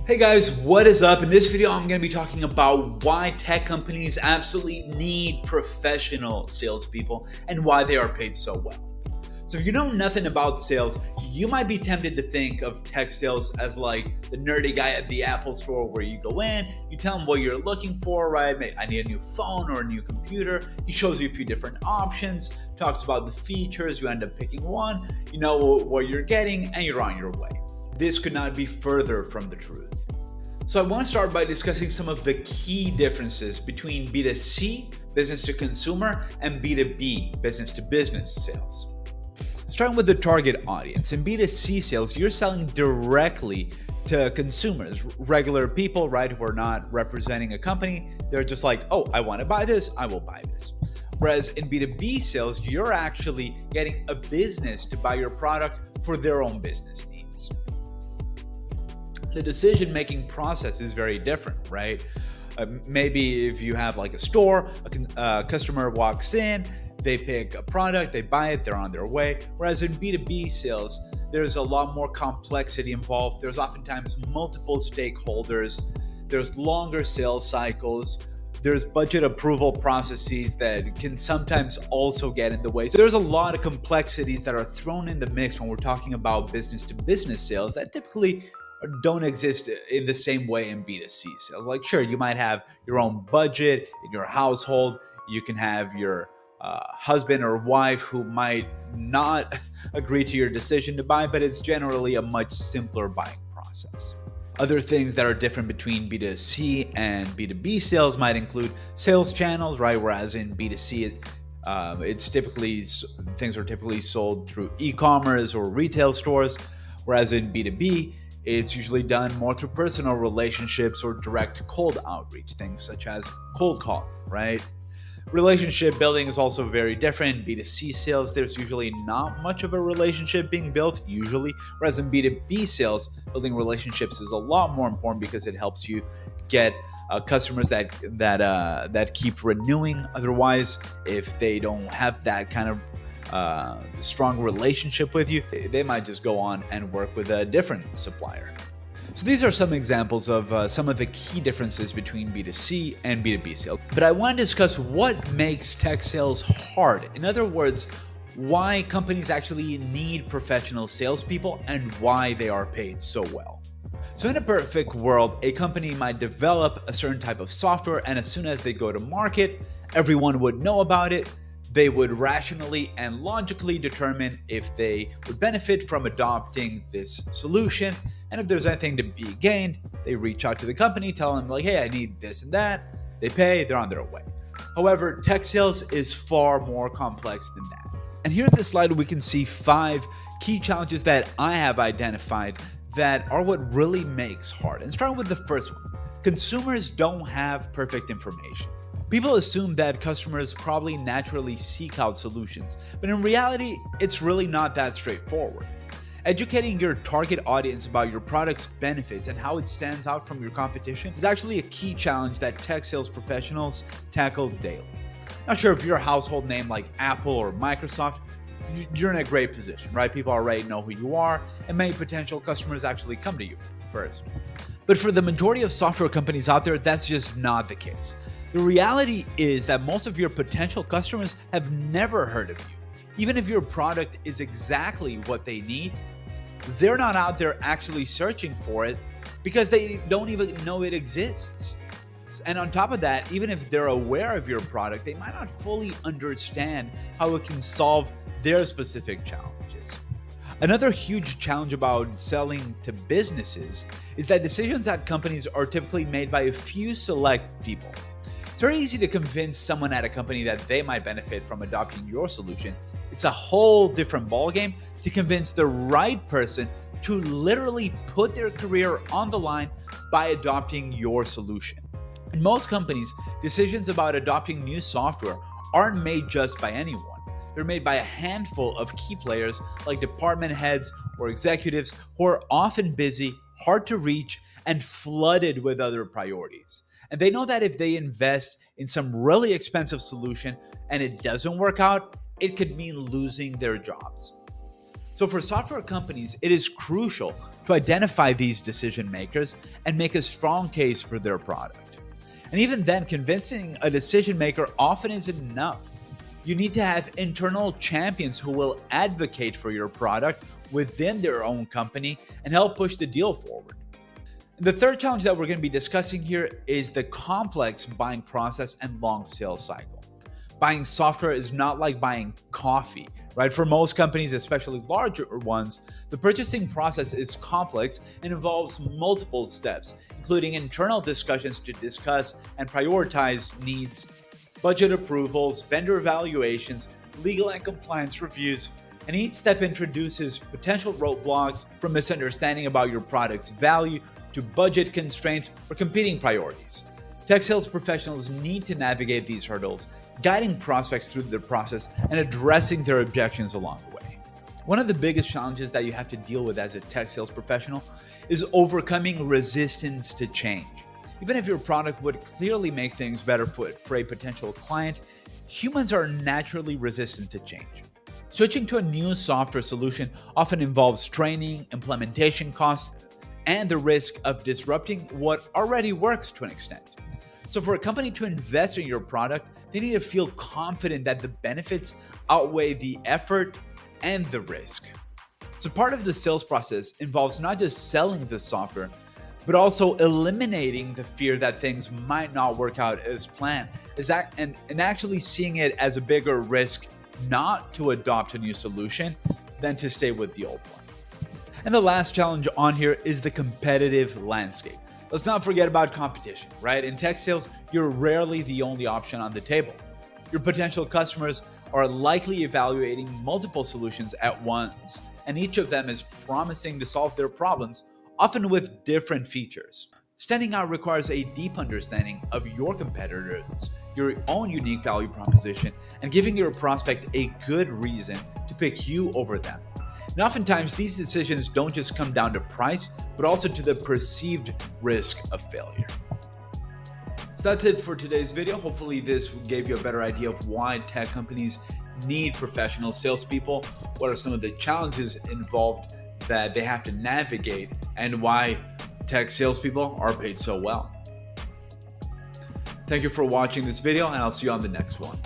Hey guys, what is up? In this video, I'm going to be talking about why tech companies absolutely need professional salespeople and why they are paid so well. So if you know nothing about sales, you might be tempted to think of tech sales as like the nerdy guy at the Apple store where you go in, you tell him what you're looking for, right? I need a new phone or a new computer. He shows you a few different options, talks about the features, you end up picking one, you know what you're getting, and you're on your way. This could not be further from the truth. So I want to start by discussing some of the key differences between B2C, business to consumer, and B2B, business to business sales. Starting with the target audience. In B2C sales, you're selling directly to consumers, regular people, right, who are not representing a company. They're just like, oh, I want to buy this, I will buy this. Whereas in B2B sales, you're actually getting a business to buy your product for their own business needs. The decision-making process is very different, right? Maybe if you have like a store, a customer walks in, they pick a product, they buy it, they're on their way. Whereas in B2B sales, there's a lot more complexity involved. There's oftentimes multiple stakeholders. There's longer sales cycles. There's budget approval processes that can sometimes also get in the way. So there's a lot of complexities that are thrown in the mix when we're talking about business to business sales that typically don't exist in the same way in B2C sales. Like, sure, you might have your own budget in your household. You can have your husband or wife who might not agree to your decision to buy, but it's generally a much simpler buying process. Other things that are different between B2C and B2B sales might include sales channels, right? Whereas in B2C, it's typically things are typically sold through e-commerce or retail stores, whereas in B2B, it's usually done more through personal relationships or direct cold outreach, things such as cold calling, right? Relationship building is also very different. In B2C sales, there's usually not much of a relationship being built, usually. Whereas in B2B sales, building relationships is a lot more important because it helps you get customers that keep renewing. Otherwise, if they don't have that kind of strong relationship with you, they might just go on and work with a different supplier. So these are some examples of some of the key differences between B2C and B2B sales. But I want to discuss what makes tech sales hard. In other words, why companies actually need professional salespeople and why they are paid so well. So in a perfect world, a company might develop a certain type of software, and as soon as they go to market, everyone would know about it. They would rationally and logically determine if they would benefit from adopting this solution. And if there's anything to be gained, they reach out to the company, tell them like, hey, I need this and that. They pay, they're on their way. However, tech sales is far more complex than that. And here at this slide, we can see 5 key challenges that I have identified that are what really makes hard. And starting with the first one, consumers don't have perfect information. People assume that customers probably naturally seek out solutions, but in reality, it's really not that straightforward. Educating your target audience about your product's benefits and how it stands out from your competition is actually a key challenge that tech sales professionals tackle daily. Not sure if you're a household name like Apple or Microsoft, you're in a great position, right? People already know who you are, and many potential customers actually come to you first. But for the majority of software companies out there, that's just not the case. The reality is that most of your potential customers have never heard of you. Even if your product is exactly what they need, they're not out there actually searching for it because they don't even know it exists. And on top of that, even if they're aware of your product, they might not fully understand how it can solve their specific challenges. Another huge challenge about selling to businesses is that decisions at companies are typically made by a few select people. It's very easy to convince someone at a company that they might benefit from adopting your solution. It's a whole different ballgame to convince the right person to literally put their career on the line by adopting your solution. In most companies, decisions about adopting new software aren't made just by anyone. They're made by a handful of key players like department heads or executives who are often busy, hard to reach, and flooded with other priorities. And they know that if they invest in some really expensive solution and it doesn't work out, it could mean losing their jobs. So for software companies, it is crucial to identify these decision makers and make a strong case for their product. And even then, convincing a decision maker often isn't enough. You need to have internal champions who will advocate for your product within their own company and help push the deal forward. The third challenge that we're going to be discussing here is the complex buying process and long sales cycle. Buying software is not like buying coffee, right? For most companies, especially larger ones, the purchasing process is complex and involves multiple steps, including internal discussions to discuss and prioritize needs, budget approvals, vendor evaluations, legal and compliance reviews, and each step introduces potential roadblocks from misunderstanding about your product's value to budget constraints or competing priorities. Tech sales professionals need to navigate these hurdles, guiding prospects through the process and addressing their objections along the way. One of the biggest challenges that you have to deal with as a tech sales professional is overcoming resistance to change. Even if your product would clearly make things better for a potential client, humans are naturally resistant to change. Switching to a new software solution often involves training, implementation costs, and the risk of disrupting what already works to an extent. So for a company to invest in your product, they need to feel confident that the benefits outweigh the effort and the risk. So part of the sales process involves not just selling the software, but also eliminating the fear that things might not work out as planned, and actually seeing it as a bigger risk not to adopt a new solution than to stay with the old one. And the last challenge on here is the competitive landscape. Let's not forget about competition, right? In tech sales, you're rarely the only option on the table. Your potential customers are likely evaluating multiple solutions at once, and each of them is promising to solve their problems, often with different features. Standing out requires a deep understanding of your competitors, your own unique value proposition, and giving your prospect a good reason to pick you over them. And oftentimes, these decisions don't just come down to price, but also to the perceived risk of failure. So that's it for today's video. Hopefully this gave you a better idea of why tech companies need professional salespeople, what are some of the challenges involved that they have to navigate, and why tech salespeople are paid so well. Thank you for watching this video, and I'll see you on the next one.